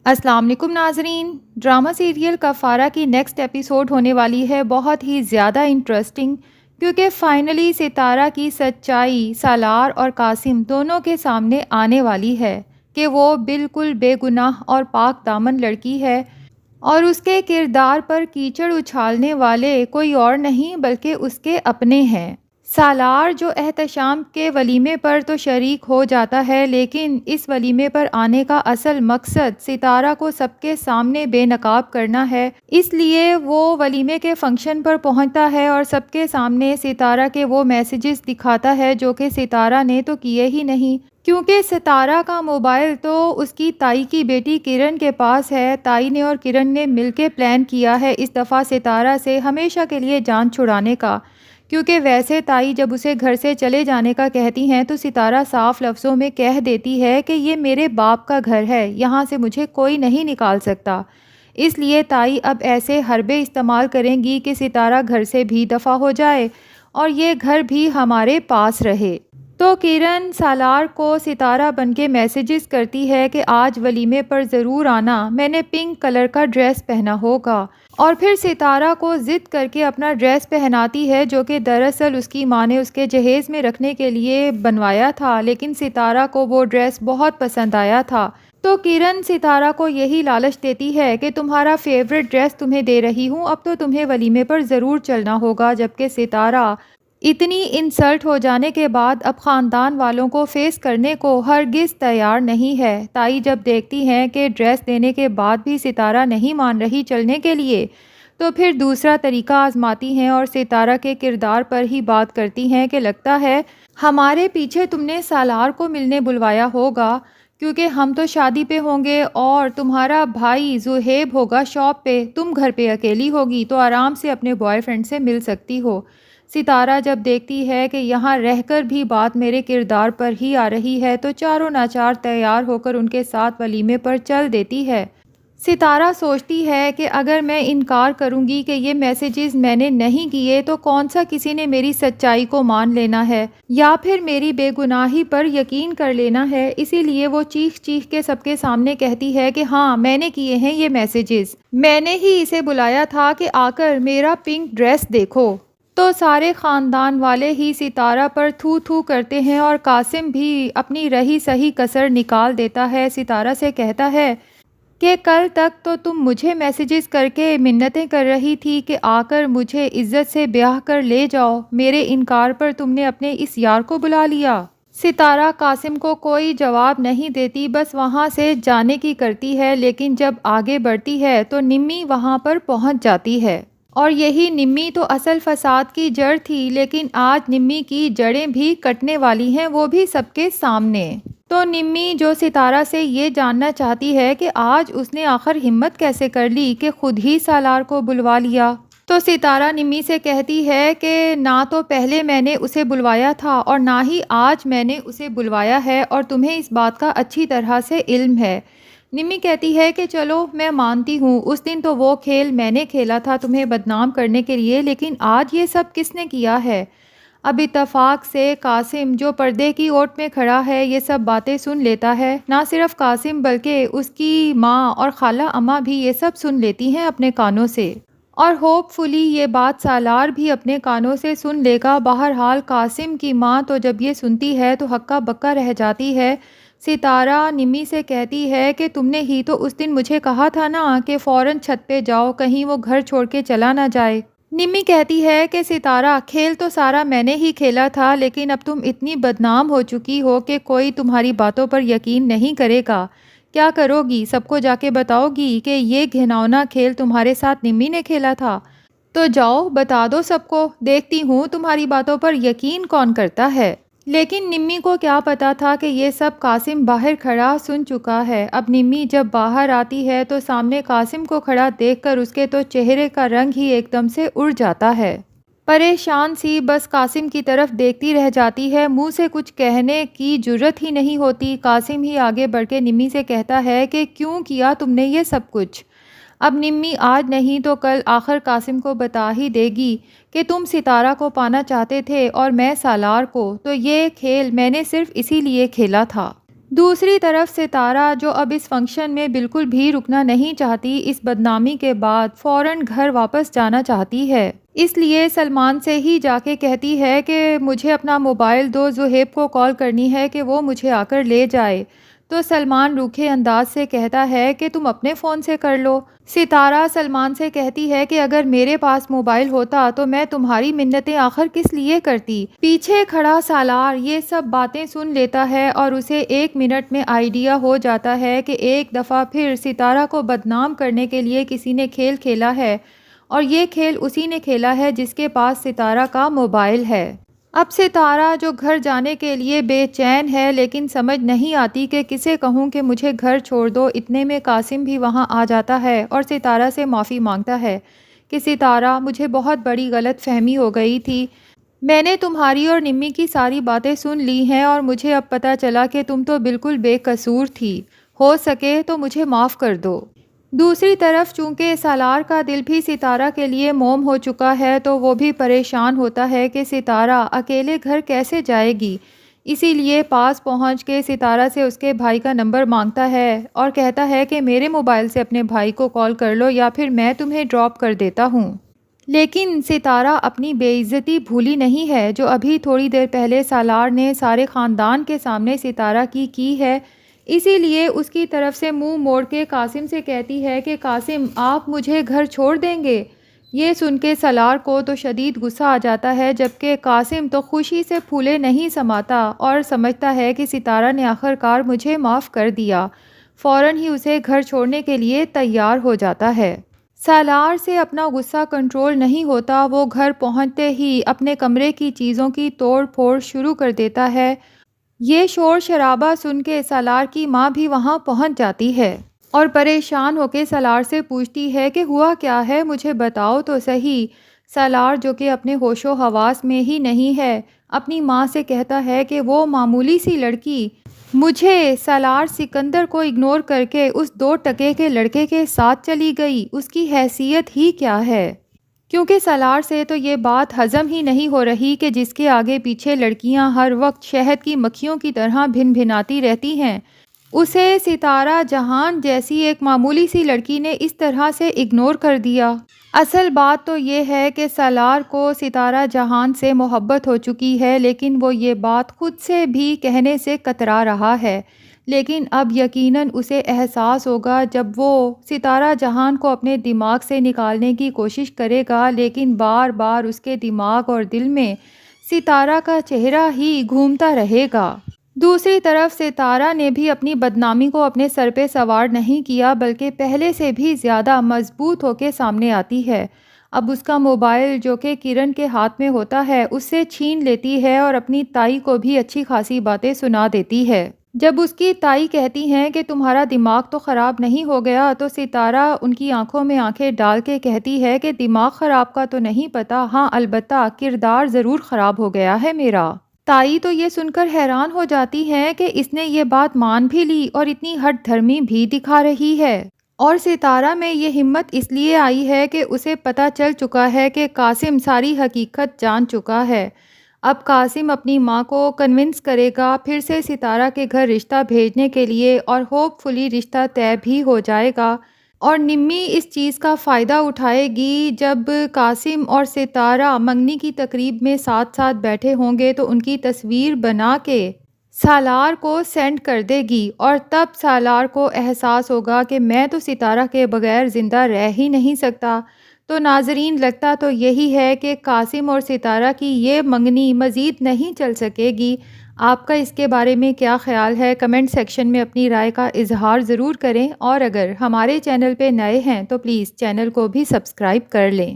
السلام علیکم ناظرین، ڈرامہ سیریل کفارہ کی نیکسٹ ایپیسوڈ ہونے والی ہے بہت ہی زیادہ انٹرسٹنگ، کیونکہ فائنلی ستارہ کی سچائی سالار اور قاسم دونوں کے سامنے آنے والی ہے کہ وہ بالکل بے گناہ اور پاک دامن لڑکی ہے اور اس کے کردار پر کیچڑ اچھالنے والے کوئی اور نہیں بلکہ اس کے اپنے ہیں۔ سالار جو احتشام کے ولیمے پر تو شریک ہو جاتا ہے، لیکن اس ولیمے پر آنے کا اصل مقصد ستارہ کو سب کے سامنے بے نقاب کرنا ہے، اس لیے وہ ولیمے کے فنکشن پر پہنچتا ہے اور سب کے سامنے ستارہ کے وہ میسیجز دکھاتا ہے جو کہ ستارہ نے تو کیے ہی نہیں، کیونکہ ستارہ کا موبائل تو اس کی تائی کی بیٹی کرن کے پاس ہے۔ تائی نے اور کرن نے مل کے پلان کیا ہے اس دفعہ ستارہ سے ہمیشہ کے لیے جان چھڑانے کا، کیونکہ ویسے تائی جب اسے گھر سے چلے جانے کا کہتی ہیں تو ستارہ صاف لفظوں میں کہہ دیتی ہے کہ یہ میرے باپ کا گھر ہے، یہاں سے مجھے کوئی نہیں نکال سکتا۔ اس لیے تائی اب ایسے حربے استعمال کریں گی کہ ستارہ گھر سے بھی دفع ہو جائے اور یہ گھر بھی ہمارے پاس رہے۔ تو کرن سالار کو ستارہ بن کے میسیجز کرتی ہے کہ آج ولیمے پر ضرور آنا، میں نے پنک کلر کا ڈریس پہنا ہوگا، اور پھر ستارہ کو ضد کر کے اپنا ڈریس پہناتی ہے جو کہ دراصل اس کی ماں نے اس کے جہیز میں رکھنے کے لیے بنوایا تھا، لیکن ستارہ کو وہ ڈریس بہت پسند آیا تھا۔ تو کرن ستارہ کو یہی لالچ دیتی ہے کہ تمہارا فیورٹ ڈریس تمہیں دے رہی ہوں، اب تو تمہیں ولیمے پر ضرور چلنا ہوگا، جبکہ ستارہ اتنی انسلٹ ہو جانے کے بعد اب خاندان والوں کو فیس کرنے کو ہرگز تیار نہیں ہے۔ تائی جب دیکھتی ہیں کہ ڈریس دینے کے بعد بھی ستارہ نہیں مان رہی چلنے کے لیے، تو پھر دوسرا طریقہ آزماتی ہیں اور ستارہ کے کردار پر ہی بات کرتی ہیں کہ لگتا ہے ہمارے پیچھے تم نے سالار کو ملنے بلوایا ہوگا، کیونکہ ہم تو شادی پہ ہوں گے اور تمہارا بھائی زہیب ہوگا شاپ پہ، تم گھر پہ اکیلی ہوگی تو آرام سے اپنے بوائے فرینڈ سے مل سکتی ہو۔ ستارہ جب دیکھتی ہے کہ یہاں رہ کر بھی بات میرے کردار پر ہی آ رہی ہے تو چاروں ناچار تیار ہو کر ان کے ساتھ ولیمے پر چل دیتی ہے۔ ستارہ سوچتی ہے کہ اگر میں انکار کروں گی کہ یہ میسیجز میں نے نہیں کیے تو کون سا کسی نے میری سچائی کو مان لینا ہے یا پھر میری بے گناہی پر یقین کر لینا ہے، اسی لیے وہ چیخ چیخ کے سب کے سامنے کہتی ہے کہ ہاں میں نے کیے ہیں یہ میسیجز، میں نے ہی اسے بلایا تھا کہ آ کر میرا پنک ڈریس دیکھو۔ تو سارے خاندان والے ہی ستارہ پر تھو تھو کرتے ہیں اور قاسم بھی اپنی رہی سہی کسر نکال دیتا ہے۔ ستارہ سے کہتا ہے کہ کل تک تو تم مجھے میسیجز کر کے منتیں کر رہی تھی کہ آ کر مجھے عزت سے بیاہ کر لے جاؤ، میرے انکار پر تم نے اپنے اس یار کو بلا لیا۔ ستارہ قاسم کو کوئی جواب نہیں دیتی، بس وہاں سے جانے کی کرتی ہے، لیکن جب آگے بڑھتی ہے تو نمی وہاں پر پہنچ جاتی ہے، اور یہی نمی تو اصل فساد کی جڑ تھی، لیکن آج نمی کی جڑیں بھی کٹنے والی ہیں، وہ بھی سب کے سامنے۔ تو نمی جو ستارہ سے یہ جاننا چاہتی ہے کہ آج اس نے آخر ہمت کیسے کر لی کہ خود ہی سالار کو بلوا لیا، تو ستارہ نمی سے کہتی ہے کہ نہ تو پہلے میں نے اسے بلوایا تھا اور نہ ہی آج میں نے اسے بلوایا ہے، اور تمہیں اس بات کا اچھی طرح سے علم ہے۔ نمی کہتی ہے کہ چلو میں مانتی ہوں، اس دن تو وہ کھیل میں نے کھیلا تھا تمہیں بدنام کرنے کے لیے، لیکن آج یہ سب کس نے کیا ہے؟ اب اتفاق سے قاسم جو پردے کی اوٹ میں کھڑا ہے یہ سب باتیں سن لیتا ہے، نہ صرف قاسم بلکہ اس کی ماں اور خالہ اماں بھی یہ سب سن لیتی ہیں اپنے کانوں سے، اور ہوپ فلی یہ بات سالار بھی اپنے کانوں سے سن لے گا۔ بہرحال قاسم کی ماں تو جب یہ سنتی ہے تو ہکا بکا رہ جاتی ہے۔ ستارہ نمی سے کہتی ہے کہ تم نے ہی تو اس دن مجھے کہا تھا نا کہ فوراً چھت پہ جاؤ، کہیں وہ گھر چھوڑ کے چلا نہ جائے۔ نمی کہتی ہے کہ ستارہ کھیل تو سارا میں نے ہی کھیلا تھا، لیکن اب تم اتنی بدنام ہو چکی ہو کہ کوئی تمہاری باتوں پر یقین نہیں کرے گا، کیا کرو گی؟ سب کو جا کے بتاؤ گی کہ یہ گھناؤنا کھیل تمہارے ساتھ نمی نے کھیلا تھا؟ تو جاؤ بتا دو سب کو، دیکھتی ہوں تمہاری باتوں پر یقین کون کرتا ہے۔ لیکن نمی کو کیا پتا تھا کہ یہ سب قاسم باہر کھڑا سن چکا ہے۔ اب نمی جب باہر آتی ہے تو سامنے قاسم کو کھڑا دیکھ کر اس کے تو چہرے کا رنگ ہی ایک دم سے اڑ جاتا ہے، پریشان سی بس قاسم کی طرف دیکھتی رہ جاتی ہے، منہ سے کچھ کہنے کی جرت ہی نہیں ہوتی۔ قاسم ہی آگے بڑھ کے نمی سے کہتا ہے کہ کیوں کیا تم نے یہ سب کچھ؟ اب نمی آج نہیں تو کل آخر قاسم کو بتا ہی دے گی کہ تم ستارہ کو پانا چاہتے تھے اور میں سالار کو، تو یہ کھیل میں نے صرف اسی لیے کھیلا تھا۔ دوسری طرف ستارہ جو اب اس فنکشن میں بالکل بھی رکنا نہیں چاہتی، اس بدنامی کے بعد فوراً گھر واپس جانا چاہتی ہے، اس لیے سلمان سے ہی جا کے کہتی ہے کہ مجھے اپنا موبائل دو، زہیب کو کال کرنی ہے کہ وہ مجھے آ کر لے جائے۔ تو سلمان روکھے انداز سے کہتا ہے کہ تم اپنے فون سے کر لو۔ ستارہ سلمان سے کہتی ہے کہ اگر میرے پاس موبائل ہوتا تو میں تمہاری منتیں آخر کس لیے کرتی۔ پیچھے کھڑا سالار یہ سب باتیں سن لیتا ہے اور اسے 1 منٹ میں آئیڈیا ہو جاتا ہے کہ ایک دفعہ پھر ستارہ کو بدنام کرنے کے لیے کسی نے کھیل کھیلا ہے، اور یہ کھیل اسی نے کھیلا ہے جس کے پاس ستارہ کا موبائل ہے۔ اب ستارہ جو گھر جانے کے لیے بے چین ہے، لیکن سمجھ نہیں آتی کہ کسے کہوں کہ مجھے گھر چھوڑ دو، اتنے میں قاسم بھی وہاں آ جاتا ہے اور ستارہ سے معافی مانگتا ہے کہ ستارہ مجھے بہت بڑی غلط فہمی ہو گئی تھی، میں نے تمہاری اور نمی کی ساری باتیں سن لی ہیں اور مجھے اب پتہ چلا کہ تم تو بالکل بے قصور تھی، ہو سکے تو مجھے معاف کر دو۔ دوسری طرف چونکہ سالار کا دل بھی ستارہ کے لیے موم ہو چکا ہے تو وہ بھی پریشان ہوتا ہے کہ ستارہ اکیلے گھر کیسے جائے گی، اسی لیے پاس پہنچ کے ستارہ سے اس کے بھائی کا نمبر مانگتا ہے اور کہتا ہے کہ میرے موبائل سے اپنے بھائی کو کال کر لو یا پھر میں تمہیں ڈراپ کر دیتا ہوں۔ لیکن ستارہ اپنی بے عزتی بھولی نہیں ہے جو ابھی تھوڑی دیر پہلے سالار نے سارے خاندان کے سامنے ستارہ کی ہے، اسی لیے اس کی طرف سے منہ موڑ کے قاسم سے کہتی ہے کہ قاسم آپ مجھے گھر چھوڑ دیں گے۔ یہ سن کے سالار کو تو شدید غصہ آ جاتا ہے، جبکہ قاسم تو خوشی سے پھولے نہیں سماتا اور سمجھتا ہے کہ ستارہ نے آخر کار مجھے معاف کر دیا، فوراً ہی اسے گھر چھوڑنے کے لیے تیار ہو جاتا ہے۔ سالار سے اپنا غصہ کنٹرول نہیں ہوتا، وہ گھر پہنچتے ہی اپنے کمرے کی چیزوں کی توڑ پھوڑ شروع کر دیتا ہے۔ یہ شور شرابہ سن کے سالار کی ماں بھی وہاں پہنچ جاتی ہے اور پریشان ہو کے سالار سے پوچھتی ہے کہ ہوا کیا ہے، مجھے بتاؤ تو صحیح۔ سالار جو کہ اپنے ہوش و حواس میں ہی نہیں ہے، اپنی ماں سے کہتا ہے کہ وہ معمولی سی لڑکی مجھے سالار سکندر کو اگنور کر کے اس 2 ٹکے کے لڑکے کے ساتھ چلی گئی، اس کی حیثیت ہی کیا ہے؟ کیونکہ سالار سے تو یہ بات ہضم ہی نہیں ہو رہی کہ جس کے آگے پیچھے لڑکیاں ہر وقت شہد کی مکھیوں کی طرح بھن بھناتی رہتی ہیں، اسے ستارہ جہان جیسی ایک معمولی سی لڑکی نے اس طرح سے اگنور کر دیا۔ اصل بات تو یہ ہے کہ سالار کو ستارہ جہان سے محبت ہو چکی ہے، لیکن وہ یہ بات خود سے بھی کہنے سے کترا رہا ہے، لیکن اب یقیناً اسے احساس ہوگا جب وہ ستارہ جہان کو اپنے دماغ سے نکالنے کی کوشش کرے گا، لیکن بار بار اس کے دماغ اور دل میں ستارہ کا چہرہ ہی گھومتا رہے گا۔ دوسری طرف ستارہ نے بھی اپنی بدنامی کو اپنے سر پہ سوار نہیں کیا، بلکہ پہلے سے بھی زیادہ مضبوط ہو کے سامنے آتی ہے۔ اب اس کا موبائل جو کہ کرن کے ہاتھ میں ہوتا ہے اس سے چھین لیتی ہے اور اپنی تائی کو بھی اچھی خاصی باتیں سنا دیتی ہے۔ جب اس کی تائی کہتی ہیں کہ تمہارا دماغ تو خراب نہیں ہو گیا، تو ستارہ ان کی آنکھوں میں آنکھیں ڈال کے کہتی ہے کہ دماغ خراب کا تو نہیں پتا، ہاں البتہ کردار ضرور خراب ہو گیا ہے میرا۔ تائی تو یہ سن کر حیران ہو جاتی ہے کہ اس نے یہ بات مان بھی لی اور اتنی ہٹ دھرمی بھی دکھا رہی ہے، اور ستارہ میں یہ ہمت اس لیے آئی ہے کہ اسے پتہ چل چکا ہے کہ قاسم ساری حقیقت جان چکا ہے۔ اب قاسم اپنی ماں کو کنونس کرے گا پھر سے ستارہ کے گھر رشتہ بھیجنے کے لیے، اور ہوپ فلی رشتہ طے بھی ہو جائے گا، اور نمی اس چیز کا فائدہ اٹھائے گی جب قاسم اور ستارہ منگنی کی تقریب میں ساتھ ساتھ بیٹھے ہوں گے تو ان کی تصویر بنا کے سالار کو سینڈ کر دے گی، اور تب سالار کو احساس ہوگا کہ میں تو ستارہ کے بغیر زندہ رہ ہی نہیں سکتا۔ تو ناظرین لگتا تو یہی ہے کہ قاسم اور ستارہ کی یہ منگنی مزید نہیں چل سکے گی۔ آپ کا اس کے بارے میں کیا خیال ہے؟ کمنٹ سیکشن میں اپنی رائے کا اظہار ضرور کریں، اور اگر ہمارے چینل پہ نئے ہیں تو پلیز چینل کو بھی سبسکرائب کر لیں۔